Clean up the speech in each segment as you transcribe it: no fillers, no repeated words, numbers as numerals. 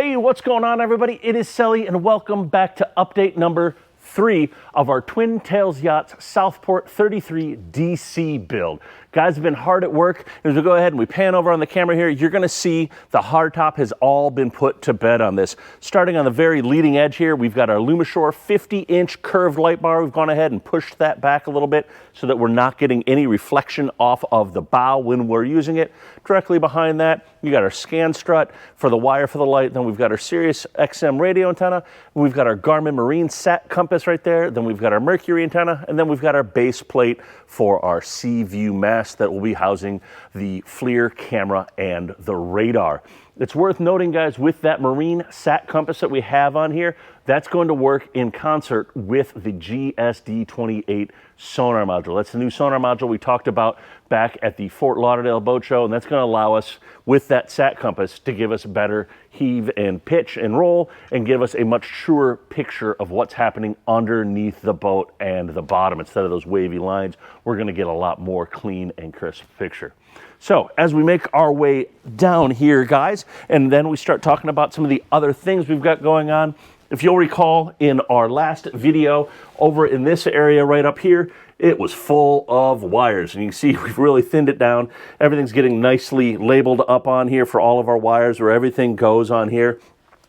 Hey, what's going on, everybody? It is Selly, and welcome back to update number 3 of our Twin Tails Yachts Southport 33 DC build. Guys have been hard at work. As we go ahead and we pan over on the camera here, you're going to see the hardtop has all been put to bed on this. Starting on the very leading edge here, we've got our Lumishore 50-inch curved light bar. We've gone ahead and pushed that back a little bit so that we're not getting any reflection off of the bow when we're using it. Directly behind that, you got our scan strut for the wire for the light. Then we've got our Sirius XM radio antenna. We've got our Garmin Marine Sat compass right there. Then we've got our Mercury antenna, and then we've got our base plate for our sea view mast that will be housing the FLIR camera and the radar. It's worth noting, guys, with that Marine Sat compass that we have on here, that's going to work in concert with the GSD-28 sonar module. That's the new sonar module we talked about back at the Fort Lauderdale Boat Show, and that's going to allow us, with that Sat compass, to give us better heave and pitch and roll and give us a much truer picture of what's happening underneath the boat and the bottom. Instead of those wavy lines, we're going to get a lot more clean and crisp picture. So as we make our way down here, guys, and then we start talking about some of the other things we've got going on. If you'll recall, in our last video over in this area right up here, it was full of wires, and you can see we've really thinned it down. Everything's getting nicely labeled up on here for all of our wires where everything goes on here.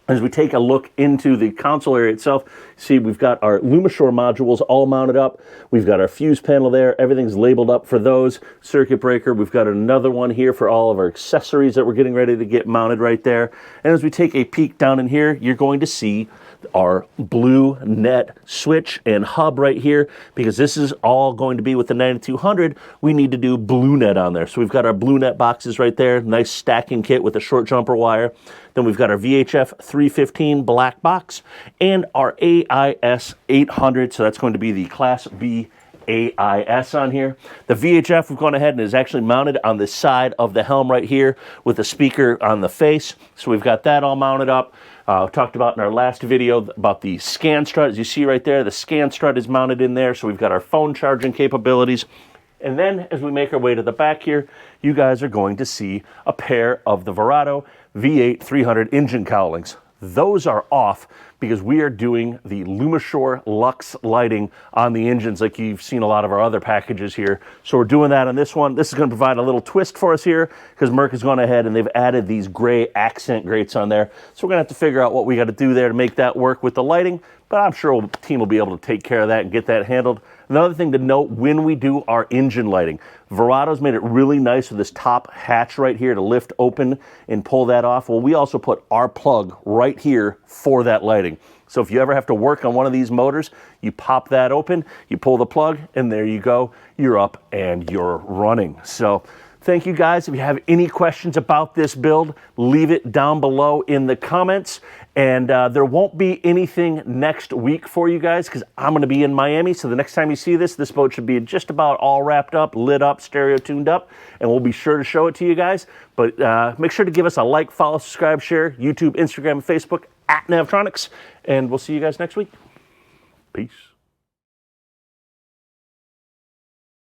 As we take a look into the console area itself, see we've got our Lumishore modules all mounted up. We've got our fuse panel there. Everything's labeled up for those. Circuit breaker. We've got another one here for all of our accessories that we're getting ready to get mounted right there. And as we take a peek down in here, you're going to see our blue net switch and hub right here, because this is all going to be with the 9200. We need to do blue net on there. So we've got our blue net boxes right there. Nice stacking kit with a short jumper wire. Then we've got our VHF 315 black box and our AIS 800. So that's going to be the Class B AIS on here. The VHF, we've gone ahead and is actually mounted on the side of the helm right here with a speaker on the face. So we've got that all mounted up. Talked about in our last video about the scan strut. As you see right there, the scan strut is mounted in there. So we've got our phone charging capabilities. And then as we make our way to the back here, you guys are going to see a pair of the Verado V8 300 engine cowlings. Those are off because we are doing the Lumishore Lux lighting on the engines like you've seen a lot of our other packages here. So we're doing that on this one. This is going to provide a little twist for us here because Merc has gone ahead and they've added these gray accent grates on there. So we're going to have to figure out what we got to do there to make that work with the lighting, but I'm sure the team will be able to take care of that and get that handled. Another thing to note when we do our engine lighting, Verado's made it really nice with this top hatch right here to lift open and pull that off. Well, we also put our plug right here for that lighting. So if you ever have to work on one of these motors, you pop that open, you pull the plug, and there you go. You're up and you're running. So thank you, guys. If you have any questions about this build, leave it down below in the comments. And there won't be anything next week for you guys because I'm going to be in Miami. So the next time you see this boat should be just about all wrapped up, lit up, stereo tuned up. And we'll be sure to show it to you guys. But make sure to give us a like, follow, subscribe, share, YouTube, Instagram, and Facebook at Navtronics. And we'll see you guys next week. Peace.